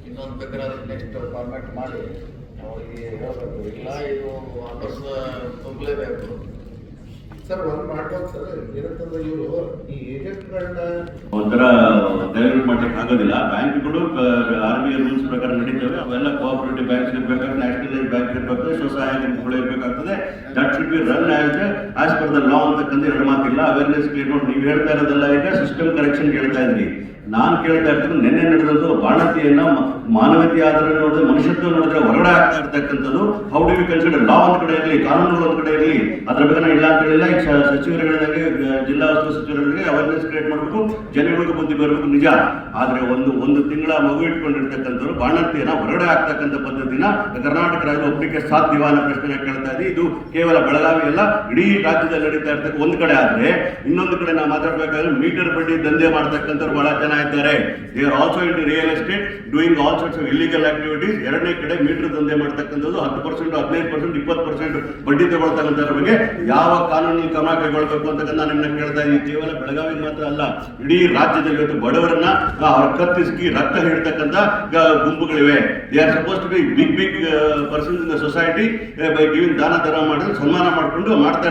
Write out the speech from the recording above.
ಇನ್ನೊಂದು ಬೇಕಾದ್ರೆ ಅದಕ್ಕೆ ನೆಕ್ಸ್ಟ್ ಫಾರ್ಮ್ಯಾಟ್ ಮಾಡಿ ಅವರಿಗೆ ಹೇಳಬೇಕು. ಇಲ್ಲ ಇದು ವಾಪಸ್ ತುಂಬಲೇಬೇಕು. ಸರ್ ಒಂದು ಮಾಡ್ಬೋದು ಸರ್. ಏನಂತಂದ್ರೆ ಇವರು ಈ ಏಜೆಂಟ್ಗಳನ್ನ ಒಂಥರ ಡೈವರ್ಟ್ ಮಾಡ್ಲಿಕ್ಕೆ ಆಗೋದಿಲ್ಲ. ಬ್ಯಾಂಕ್ಗಳು RBI ರೂಲ್ಸ್ ಪ್ರಕಾರ ನಡೀತವೆ. ಅವೆಲ್ಲ ಕೋಆಪರೇಟಿವ್ ಬ್ಯಾಂಕ್ಸ್ ಇರಬೇಕಾದ್ರೆ, ನ್ಯಾಷನಲೈಸ್ ಬ್ಯಾಂಕ್ ಇರಬೇಕಾದ್ರೆ, ಸ್ವಸಹಾಯ ಗುಂಪುಗಳು ಇರಬೇಕಾಗ್ತದೆ. That should be run as per the law ಅಂತಕ್ಕಂಥ ಎರಡು ಮಾತಿಲ್ಲ. ಅವೇರ್ನೆಸ್ ಕ್ರಿಯೇಟ್ ಮಾಡಿ ನೀವು ಹೇಳ್ತಾ ಇರೋದೆಲ್ಲ ಈಗ ಸಿಸ್ಟಮ್ ಕರೆಕ್ಷನ್ ಹೇಳ್ತಾ ಇದ್ರಿ. ನಾನು ಕೇಳ್ತಾ ಇರ್ತೀನಿ, ನಿನ್ನೆ ನಡೆದಂತ ಬಾಣತಿಯನ್ನ ಮಾನವೀಯತೆ ಆಧಾರ ನೋಡಿದ್ರೆ, ಮನುಷ್ಯತ್ವ ನೋಡಿದ್ರೆ ಹೊರಗಡೆ ಆಗ್ತಾ ಇರ್ತಕ್ಕಂಥದ್ದು. ಹೌ ಡು ವಿ ಕನ್ಸಿಡರ್ ಲಾ ಒಂದ್ ಕಡೆ ಇರಲಿ, ಕಾನೂನುಗಳು ಒಂದ್ ಕಡೆ ಇರಲಿ, ಅದ್ರ ಬಗ್ಗೆ ನಾನು ಇಲ್ಲ ಅಂತ ಹೇಳಿಲ್ಲ. ಈಗ ಸಚಿವರುಗಳಿಗೆ, ಜಿಲ್ಲಾ ಉಸ್ತುವಾರಿ ಸಚಿವರುಗಳಿಗೆ ಅವೇರ್ನೆಸ್ ಕ್ರಿಯೇಟ್ ಮಾಡಬೇಕು, ಜನಗಳಿಗೆ ಬುದ್ಧಿ ಬರಬೇಕು ನಿಜ. ಆದ್ರೆ ಒಂದು ತಿಂಗಳ ಮಗು ಇಟ್ಕೊಂಡಿರ್ತಕ್ಕಂಥವ್ರು ಬಾಣತಿಯನ್ನ ಹೊರಗಡೆ ಆಗ್ತಕ್ಕಂಥ ಪದ್ಧತಿನ ಕರ್ನಾಟಕ ರಾಜ್ಯ ಒಪ್ಪಲಿಕ್ಕೆ ಸಾಧ್ಯವ ಅನ್ನೋ ಪ್ರಶ್ನೆ ಕೇಳ್ತಾ ಇದ್ದೀವಿ. ಇದು ಕೇವಲ ಬೆಳಗಾವಿ ಅಲ್ಲ, ಇಡೀ ರಾಜ್ಯದಲ್ಲಿ ನಡೀತಾ ಇರ್ತಕ್ಕ ಒಂದು ಕಡೆ ಆದ್ರೆ, ಇನ್ನೊಂದು ಕಡೆ ನಾವು ಮಾತಾಡ್ಬೇಕಾದ್ರೆ ಮೀಟರ್ ಬಡ್ಡಿ ದಂಧೆ ಮಾಡ್ತಕ್ಕಂಥವ್ರು ಬಹಳ ಜನ ಇದ್ದಾರೆ. They are also in real estate doing all sorts of illegal activities. ಎರಡನೇ ಕಡೆ ಮೀಟರ್ ದಂಧೆ ಮಾಡ್ತಕ್ಕಂಥದ್ದು 10%, 15%, 20% ಬಡ್ಡಿ ತಗೊಳ್ತಕ್ಕಂಥದ್ರ ಬಗ್ಗೆ ಯಾವ ಕಾನೂನಿನ ಕ್ರಮ ಕೈಗೊಳ್ಬೇಕು ಅಂತಕ್ಕಂಥ ನಾನು ನಿಮ್ಮನ್ನ ಕೇಳ್ತಾ ಇದ್ದೀನಿ. ಕೇವಲ ಬೆಳಗಾವಿ ಮಾತ್ರ ಅಲ್ಲ, ಇಡೀ ರಾಜ್ಯದಲ್ಲಿ ಇವತ್ತು ಬಡವರನ್ನ ಅವ್ರ ಕತ್ತಿಸಿ ರಕ್ತ ಹಿಡ್ತಕ್ಕಂಥ ಗುಂಪುಗಳಿವೆ. They are suppose to be big persons in the society. By giving ದಾನ ಧರ್ಮ ಮಾಡಿದ್ರೆ ಸನ್ಮಾನ ಮಾಡಿಕೊಂಡು ಮಾಡ್ತಾ